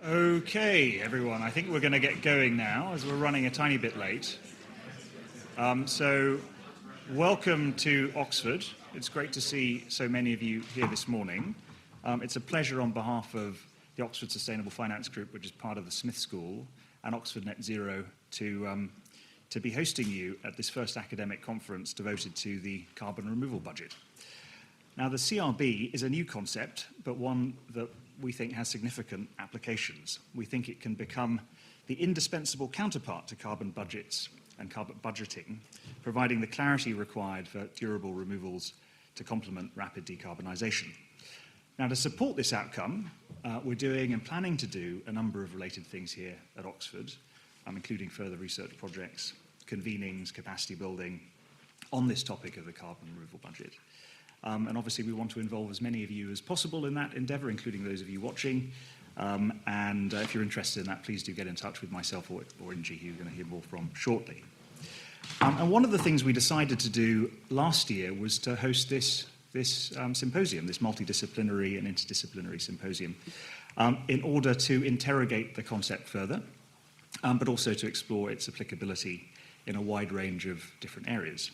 Okay, everyone, I think we're going to get going now as we're running a tiny bit late. So welcome to Oxford. It's great to see so many of you here this morning. It's a pleasure on behalf of the Oxford Sustainable Finance Group, which is part of the Smith School, and Oxford Net Zero to be hosting you at this first academic conference devoted to the carbon removal budget. Now, the CRB is a new concept, but one that we think has significant applications. We think it can become the indispensable counterpart to carbon budgets and carbon budgeting, providing the clarity required for durable removals to complement rapid decarbonisation. Now, to support this outcome, we're doing and planning to do a number of related things here at Oxford, including further research projects, convenings, capacity building on this topic of the carbon removal budget. And obviously we want to involve as many of you as possible in that endeavour, including those of you watching. And if you're interested in that, please do get in touch with myself or Ingi, who you're going to hear more from shortly. And one of the things we decided to do last year was to host this symposium, this multidisciplinary and interdisciplinary symposium, in order to interrogate the concept further, but also to explore its applicability in a wide range of different areas.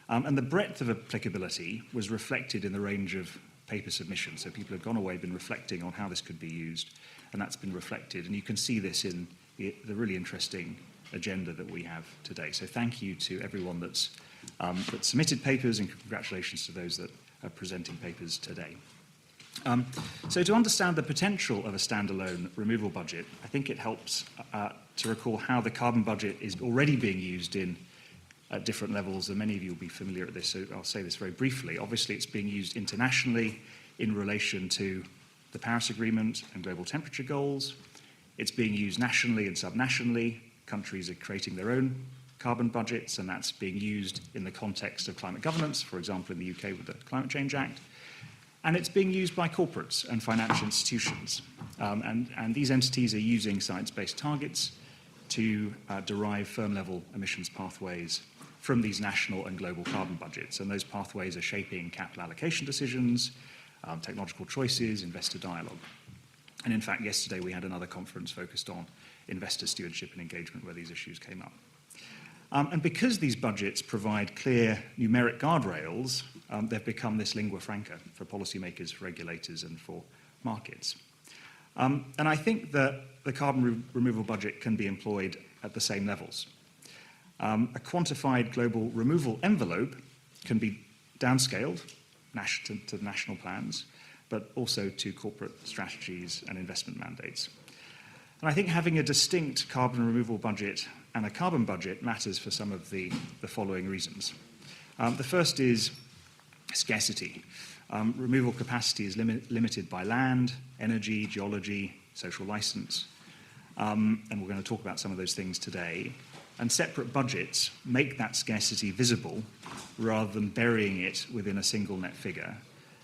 And the breadth of applicability was reflected in the range of paper submissions. So people have gone away, been reflecting on how this could be used, and that's been reflected. And you can see this in the really interesting agenda that we have today. So thank you to everyone that submitted papers, and congratulations to those that are presenting papers today. So to understand the potential of a standalone removal budget, I think it helps to recall how the carbon budget is already being used at different levels, and many of you will be familiar with this, so I'll say this very briefly. Obviously, it's being used internationally in relation to the Paris Agreement and global temperature goals. It's being used nationally and subnationally. Countries are creating their own carbon budgets, and that's being used in the context of climate governance, for example, in the UK with the Climate Change Act. And it's being used by corporates and financial institutions. And these entities are using science-based targets to derive firm-level emissions pathways from these national and global carbon budgets. And those pathways are shaping capital allocation decisions, technological choices, investor dialogue. And in fact, yesterday we had another conference focused on investor stewardship and engagement where these issues came up. And because these budgets provide clear numeric guardrails, they've become this lingua franca for policymakers, for regulators, and for markets. And I think that the carbon removal budget can be employed at the same levels. A quantified global removal envelope can be downscaled to national plans, but also to corporate strategies and investment mandates. And I think having a distinct carbon removal budget and a carbon budget matters for some of the following reasons. The first is scarcity. Removal capacity is limited by land, energy, geology, social license. And we're going to talk about some of those things today. And separate budgets make that scarcity visible rather than burying it within a single net figure.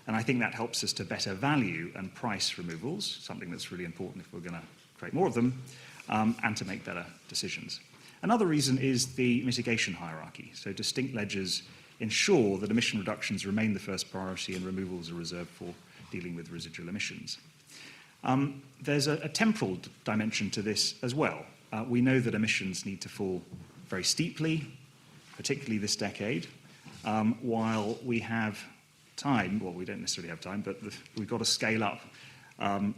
And I think that helps us to better value and price removals, something that's really important if we're going to create more of them, and to make better decisions. Another reason is the mitigation hierarchy. So distinct ledgers ensure that emission reductions remain the first priority and removals are reserved for dealing with residual emissions. There's a temporal dimension to this as well. We know that emissions need to fall very steeply, particularly this decade, while we have time, well, we don't necessarily have time, but we've got to scale up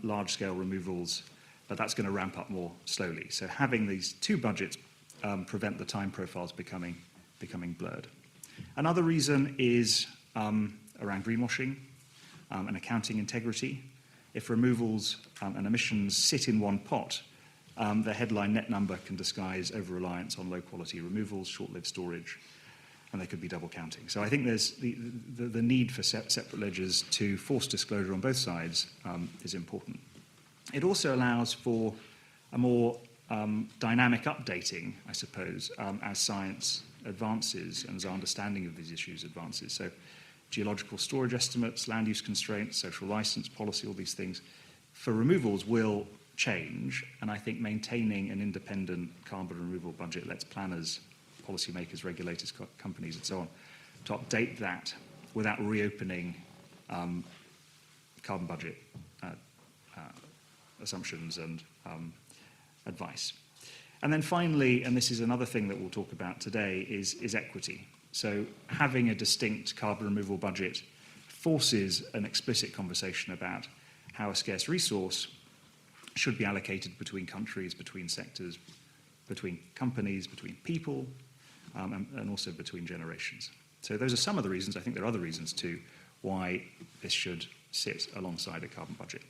large-scale removals, but that's going to ramp up more slowly. So having these two budgets prevent the time profiles becoming blurred. Another reason is around greenwashing and accounting integrity. If removals and emissions sit in one pot, the headline net number can disguise over-reliance on low-quality removals, short-lived storage, and there could be double counting. So I think there's the need for separate ledgers to force disclosure on both sides is important. It also allows for a more dynamic updating, I suppose, as science advances and as our understanding of these issues advances. So geological storage estimates, land use constraints, social license, policy, all these things for removals will change, and I think maintaining an independent carbon removal budget lets planners, policymakers, regulators, companies, and so on, to update that without reopening carbon budget assumptions and advice. And then finally, and this is another thing that we'll talk about today, is equity. So having a distinct carbon removal budget forces an explicit conversation about how a scarce resource should be allocated between countries, between sectors, between companies, between people, and also between generations. So those are some of the reasons. I think there are other reasons too why this should sit alongside a carbon budget.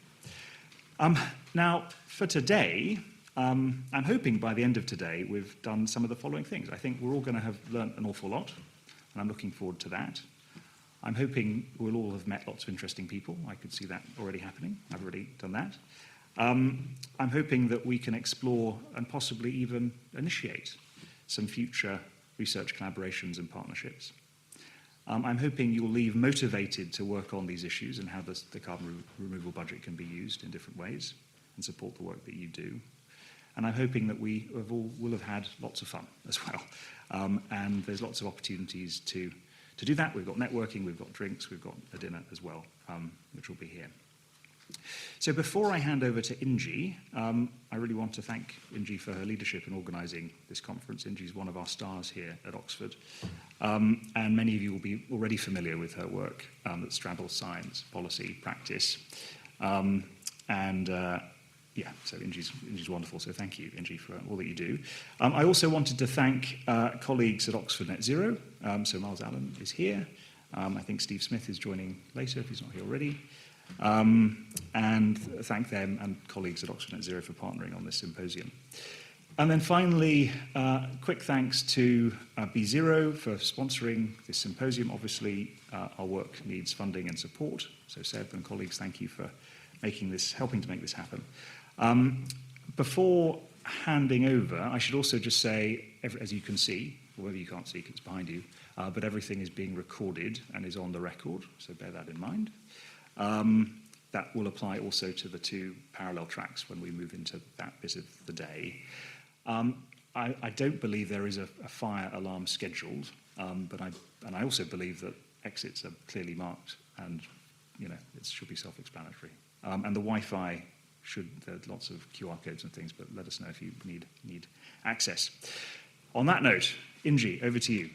Now, for today, I'm hoping by the end of today we've done some of the following things. I think we're all going to have learnt an awful lot, and I'm looking forward to that. I'm hoping we'll all have met lots of interesting people. I could see that already happening. I've already done that. I'm hoping that we can explore and possibly even initiate some future research collaborations and partnerships. I'm hoping you'll leave motivated to work on these issues and how the carbon removal budget can be used in different ways and support the work that you do. And I'm hoping that we will have had lots of fun as well. And there's lots of opportunities to do that. We've got networking, we've got drinks, we've got a dinner as well, which will be here. So before I hand over to Ingi, I really want to thank Ingi for her leadership in organising this conference. Ingi is one of our stars here at Oxford, and many of you will be already familiar with her work that straddles science, policy, practice, yeah, so Ingi's wonderful, so thank you, Ingi, for all that you do. I also wanted to thank colleagues at Oxford Net Zero. So Miles Allen is here. I think Steve Smith is joining later if he's not here already. And thank them and colleagues at Oxford Net Zero for partnering on this symposium. And then finally, quick thanks to B0 for sponsoring this symposium. Obviously, our work needs funding and support. So Seb and colleagues, thank you for helping to make this happen. Before handing over, I should also just say, as you can see, or whether you can't see because it's behind you, but everything is being recorded and is on the record, so bear that in mind. That will apply also to the two parallel tracks when we move into that bit of the day. I don't believe there is a fire alarm scheduled, but I also believe that exits are clearly marked and it should be self-explanatory. And the Wi-Fi there's lots of QR codes and things, but let us know if you need access. On that note, Ingi, over to you.